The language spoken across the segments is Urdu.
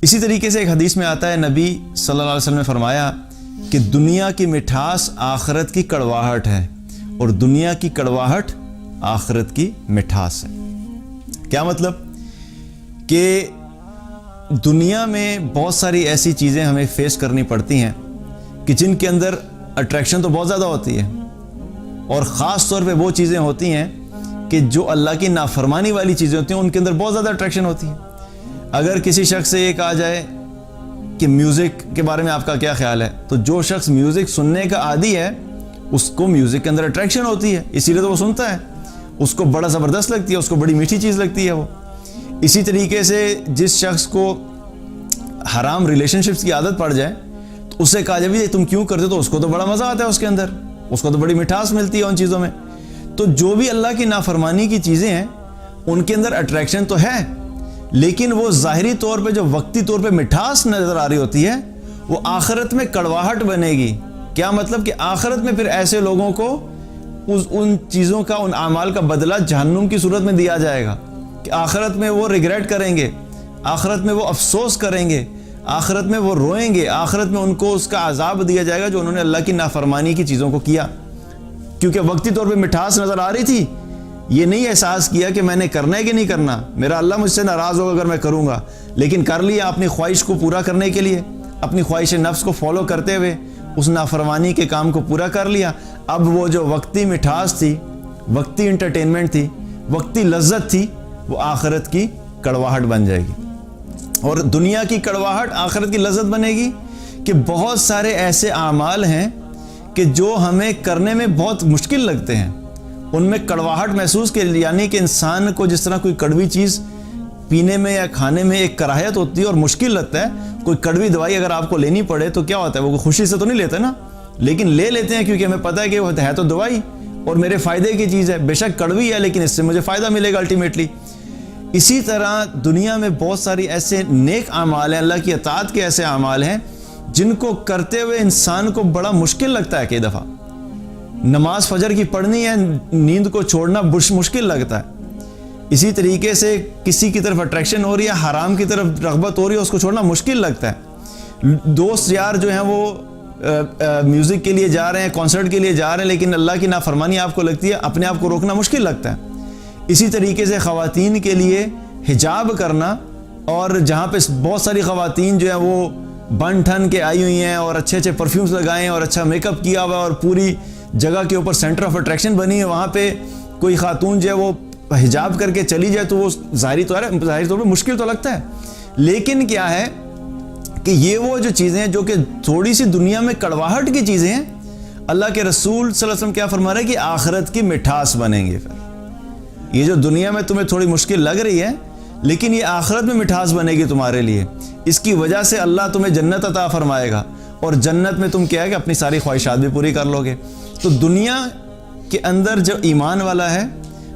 اسی طریقے سے ایک حدیث میں آتا ہے، نبی صلی اللہ علیہ وسلم نے فرمایا کہ دنیا کی مٹھاس آخرت کی کڑواہٹ ہے اور دنیا کی کڑواہٹ آخرت کی مٹھاس ہے۔ کیا مطلب؟ کہ دنیا میں بہت ساری ایسی چیزیں ہمیں فیس کرنی پڑتی ہیں کہ جن کے اندر اٹریکشن تو بہت زیادہ ہوتی ہے، اور خاص طور پہ وہ چیزیں ہوتی ہیں کہ جو اللہ کی نافرمانی والی چیزیں ہوتی ہیں ان کے اندر بہت زیادہ اٹریکشن ہوتی ہے۔ اگر کسی شخص سے یہ کہا جائے کہ میوزک کے بارے میں آپ کا کیا خیال ہے، تو جو شخص میوزک سننے کا عادی ہے اس کو میوزک کے اندر اٹریکشن ہوتی ہے، اسی لیے تو وہ سنتا ہے، اس کو بڑا زبردست لگتی ہے، اس کو بڑی میٹھی چیز لگتی ہے وہ۔ اسی طریقے سے جس شخص کو حرام ریلیشن شپس کی عادت پڑ جائے تو اس سے کہا جائے تم کیوں کرتے، تو اس کو تو بڑا مزہ آتا ہے اس کے اندر، اس کو تو بڑی مٹھاس ملتی ہے ان چیزوں میں۔ تو جو بھی اللہ کی نافرمانی کی چیزیں ہیں ان کے اندر اٹریکشن تو ہے، لیکن وہ ظاہری طور پہ جو وقتی طور پہ مٹھاس نظر آ رہی ہوتی ہے وہ آخرت میں کڑواہٹ بنے گی۔ کیا مطلب؟ کہ آخرت میں پھر ایسے لوگوں کو ان چیزوں کا، ان اعمال کا بدلہ جہنم کی صورت میں دیا جائے گا، کہ آخرت میں وہ ریگریٹ کریں گے، آخرت میں وہ افسوس کریں گے، آخرت میں وہ روئیں گے، آخرت میں ان کو اس کا عذاب دیا جائے گا جو انہوں نے اللہ کی نافرمانی کی چیزوں کو کیا۔ کیونکہ وقتی طور پہ مٹھاس نظر آ رہی تھی، یہ نہیں احساس کیا کہ میں نے کرنا ہے کہ نہیں کرنا، میرا اللہ مجھ سے ناراض ہوگا اگر میں کروں گا، لیکن کر لیا اپنی خواہش کو پورا کرنے کے لیے، اپنی خواہش نفس کو فالو کرتے ہوئے اس نافرمانی کے کام کو پورا کر لیا۔ اب وہ جو وقتی مٹھاس تھی، وقتی انٹرٹینمنٹ تھی، وقتی لذت تھی، وہ آخرت کی کڑواہٹ بن جائے گی، اور دنیا کی کڑواہٹ آخرت کی لذت بنے گی۔ کہ بہت سارے ایسے اعمال ہیں کہ جو ہمیں کرنے میں بہت مشکل لگتے ہیں، ان میں کڑواہٹ محسوس کے، یعنی کہ انسان کو جس طرح کوئی کڑوی چیز پینے میں یا کھانے میں ایک کراہیت ہوتی ہے اور مشکل لگتا ہے، کوئی کڑوی دوائی اگر آپ کو لینی پڑے تو کیا ہوتا ہے، وہ خوشی سے تو نہیں لیتے نا، لیکن لے لیتے ہیں کیونکہ ہمیں پتہ ہے کہ وہ ہے تو دوائی اور میرے فائدے کی چیز ہے، بے شک کڑوی ہے لیکن اس سے مجھے فائدہ ملے گا الٹیمیٹلی۔ اسی طرح دنیا میں بہت ساری ایسے نیک اعمال ہیں، اللہ کی اطاعت کے ایسے اعمال ہیں جن کو کرتے ہوئے انسان کو بڑا مشکل لگتا ہے، کئی دفعہ نماز فجر کی پڑھنی ہے، نیند کو چھوڑنا مشکل لگتا ہے۔ اسی طریقے سے کسی کی طرف اٹریکشن ہو رہی ہے، حرام کی طرف رغبت ہو رہی ہے، اس کو چھوڑنا مشکل لگتا ہے۔ دوست یار جو ہیں وہ میوزک کے لیے جا رہے ہیں، کانسرٹ کے لیے جا رہے ہیں، لیکن اللہ کی نافرمانی آپ کو لگتی ہے، اپنے آپ کو روکنا مشکل لگتا ہے۔ اسی طریقے سے خواتین کے لیے حجاب کرنا، اور جہاں پہ بہت ساری خواتین جو ہیں وہ بن ٹھن کے آئی ہوئی ہیں اور اچھے اچھے پرفیومز لگائے ہیں اور اچھا میک اپ کیا ہوا ہے اور پوری جگہ کے اوپر سینٹر آف اٹریکشن بنی ہے، وہاں پہ کوئی خاتون جو ہے وہ حجاب کر کے چلی جائے تو وہ ظاہری طور پہ مشکل تو لگتا ہے، لیکن کیا ہے کہ یہ وہ جو چیزیں ہیں جو کہ تھوڑی سی دنیا میں کڑواہٹ کی چیزیں ہیں، اللہ کے رسول صلی اللہ علیہ وسلم کیا فرما رہے ہیں کہ آخرت کی مٹھاس بنیں گے۔ پھر یہ جو دنیا میں تمہیں تھوڑی مشکل لگ رہی ہے، لیکن یہ آخرت میں مٹھاس بنے گی تمہارے لیے، اس کی وجہ سے اللہ تمہیں جنت عطا فرمائے گا، اور جنت میں تم کیا ہے کہ اپنی ساری خواہشات بھی پوری کر لو گے۔ تو دنیا کے اندر جو ایمان والا ہے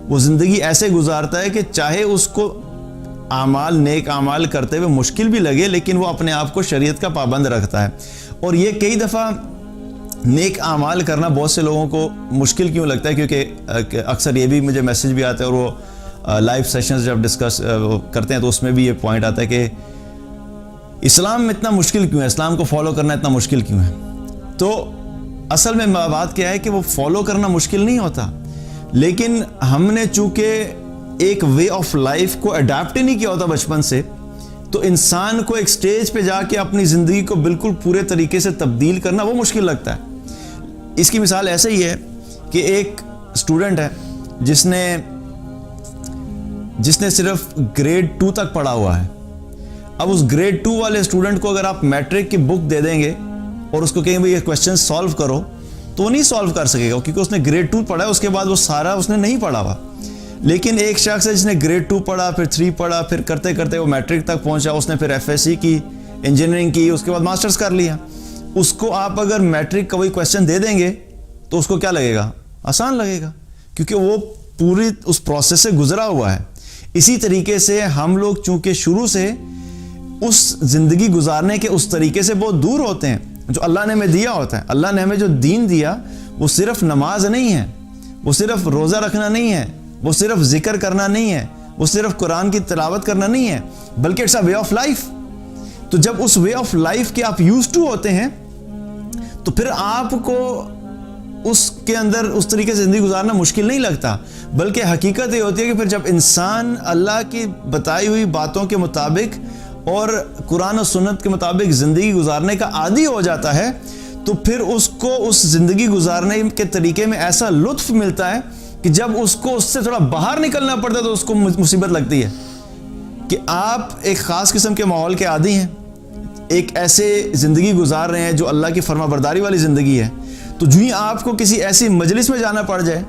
وہ زندگی ایسے گزارتا ہے کہ چاہے اس کو اعمال، نیک اعمال کرتے ہوئے مشکل بھی لگے، لیکن وہ اپنے آپ کو شریعت کا پابند رکھتا ہے۔ اور یہ کئی دفعہ نیک اعمال کرنا بہت سے لوگوں کو مشکل کیوں لگتا ہے، کیونکہ اکثر یہ بھی مجھے میسج بھی آتا ہے، اور وہ لائیو سیشنز جب ڈسکس کرتے ہیں تو اس میں بھی یہ پوائنٹ آتا ہے کہ اسلام میں اتنا مشکل کیوں ہے، اسلام کو فالو کرنا اتنا مشکل کیوں ہے۔ تو اصل میں بات کیا ہے کہ وہ فالو کرنا مشکل نہیں ہوتا، لیکن ہم نے چونکہ ایک وے آف لائف کو اڈاپٹ ہی نہیں کیا ہوتا بچپن سے، تو انسان کو ایک سٹیج پہ جا کے اپنی زندگی کو بالکل پورے طریقے سے تبدیل کرنا وہ مشکل لگتا ہے۔ اس کی مثال ایسے ہی ہے کہ ایک اسٹوڈنٹ ہے جس نے صرف گریڈ 2 تک پڑھا ہوا ہے۔ اب اس گریڈ 2 والے اسٹوڈنٹ کو اگر آپ میٹرک کی بک دے دیں گے اور اس کو کہیں بھئی یہ کویسچن سالو کرو، تو وہ نہیں سالو کر سکے گا، کیونکہ اس نے گریڈ 2 پڑھا ہے، اس کے بعد وہ سارا اس نے نہیں پڑھا ہوا۔ لیکن ایک شخص ہے جس نے گریڈ 2 پڑھا، پھر 3 پڑھا، پھر کرتے کرتے وہ میٹرک تک پہنچا، اس نے پھر ایف ایس سی کی، انجینئرنگ کی، اس کے بعد ماسٹرز کر لیا۔ اس کو آپ اگر میٹرک کا وہی کویسچن دے دیں گے تو اس کو کیا لگے گا؟ آسان لگے گا، کیونکہ وہ پوری اس پروسیس سے گزرا ہوا ہے۔ اسی طریقے سے ہم لوگ چونکہ شروع سے اس زندگی گزارنے کے اس طریقے سے بہت دور ہوتے ہیں جو اللہ نے ہمیں دیا ہوتا ہے۔ اللہ نے ہمیں جو دین دیا وہ صرف نماز نہیں ہے، وہ صرف روزہ رکھنا نہیں ہے، وہ صرف ذکر کرنا نہیں ہے، وہ صرف قرآن کی تلاوت کرنا نہیں ہے، بلکہ it's a way of life. تو جب اس وے آف لائف کے آپ یوز ٹو ہوتے ہیں تو پھر آپ کو اس کے اندر اس طریقے سے زندگی گزارنا مشکل نہیں لگتا، بلکہ حقیقت یہ ہوتی ہے کہ پھر جب انسان اللہ کی بتائی ہوئی باتوں کے مطابق اور قرآن و سنت کے مطابق زندگی گزارنے کا عادی ہو جاتا ہے تو پھر اس کو اس زندگی گزارنے کے طریقے میں ایسا لطف ملتا ہے کہ جب اس کو اس سے تھوڑا باہر نکلنا پڑتا ہے تو اس کو مصیبت لگتی ہے کہ آپ ایک خاص قسم کے ماحول کے عادی ہیں، ایک ایسے زندگی گزار رہے ہیں جو اللہ کی فرما برداری والی زندگی ہے، تو جو ہی آپ کو کسی ایسی مجلس میں جانا پڑ جائے،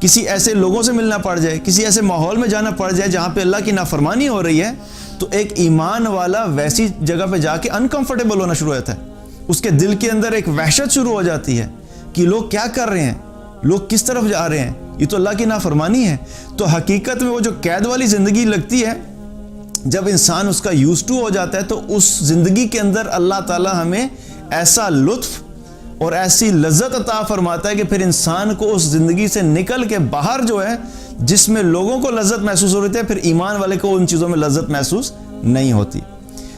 کسی ایسے لوگوں سے ملنا پڑ جائے، کسی ایسے ماحول میں جانا پڑ جائے جہاں پہ اللہ کی نافرمانی ہو رہی ہے، تو ایک ایمان والا ویسی جگہ پہ جا کے انکمفرٹیبل ہونا شروع ہوتا ہے، اس کے دل کے اندر ایک وحشت شروع ہو جاتی ہے کہ لوگ کیا کر رہے ہیں، لوگ کس طرف جا رہے ہیں، یہ تو اللہ کی نافرمانی ہے۔ تو حقیقت میں وہ جو قید والی زندگی لگتی ہے، جب انسان اس کا یوز ٹو ہو جاتا ہے تو اس زندگی کے اندر اللہ تعالی ہمیں ایسا لطف اور ایسی لذت عطا فرماتا ہے کہ پھر انسان کو اس زندگی سے نکل کے باہر جو ہے جس میں لوگوں کو لذت محسوس ہو رہی ہے، پھر ایمان والے کو ان چیزوں میں لذت محسوس نہیں ہوتی۔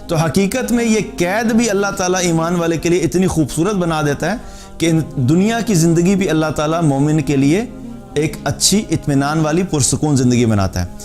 تو حقیقت میں یہ قید بھی اللہ تعالیٰ ایمان والے کے لیے اتنی خوبصورت بنا دیتا ہے کہ دنیا کی زندگی بھی اللہ تعالیٰ مومن کے لیے ایک اچھی اطمینان والی پرسکون زندگی بناتا ہے۔